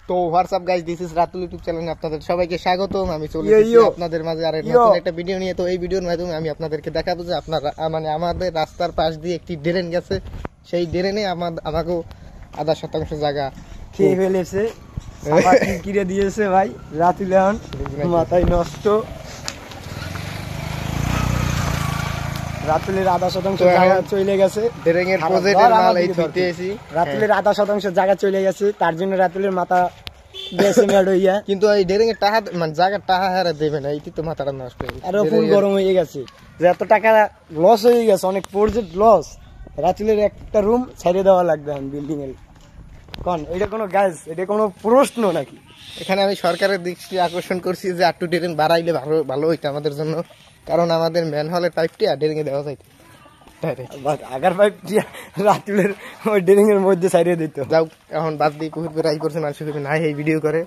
তো WhatsApp guys, this is Ratul YouTube চ্যানেলে আপনাদের সবাইকে স্বাগতম। আমি চলে এসেছি আপনাদের মাঝে আর নতুন একটা ভিডিও নিয়ে। তো এই ভিডিওর মাধ্যমে আমি আপনাদেরকে দেখাবো যে আপনারা মানে আমাদের রাস্তার পাশ দিয়ে একটি ড্রেন গেছে, সেই ড্রেনে আমাকেও 0.5% জায়গা খেয়ে ফেলেছে, কিরে দিয়েছে ভাই রাতুল। এখন মাথায় নষ্ট, রাতুলের 0.5% জায়গা চলে গেছে। ড্রেনের প্রজেক্টের মাল এই থুইতেছি, রাতুলের 0.5% জায়গা চলে গেছে, তার জন্য রাতুলের মাথা গেছে মেড হইয়া। কিন্তু এই ড্রেনের টাকা মানে জায়গা টাকা হারা দেবে না, এইটি তো মাথাটা নষ্ট হয়ে গেছে। আরো ফুল গরম হয়ে গেছে যে এত টাকা লস হয়ে গেছে, অনেক প্রজেক্ট লস। রাতুলের একটা রুম ছেড়ে দেওয়া লাগবে বিল্ডিং এর। কোন এটা কোনো গাছ, এটা কোনো প্রশ্ন নাকি? এখানে আমি সরকারের দৃষ্টি আকর্ষণ করছি যে একটু ড্রেন বাড়াইলে ভালো হইতো আমাদের জন্য, কারণ আমাদের ম্যানহলের পাইপটি আর ড্রেনে দেওয়া যাইতো। আগার পাইপ রাতুলের ওই ড্রেনিং এর মধ্যে ছাড়িয়ে দিত। যাও এখন বাদ দিয়ে পুকুর রাই করছে, মানুষ নাই এই ভিডিও করে।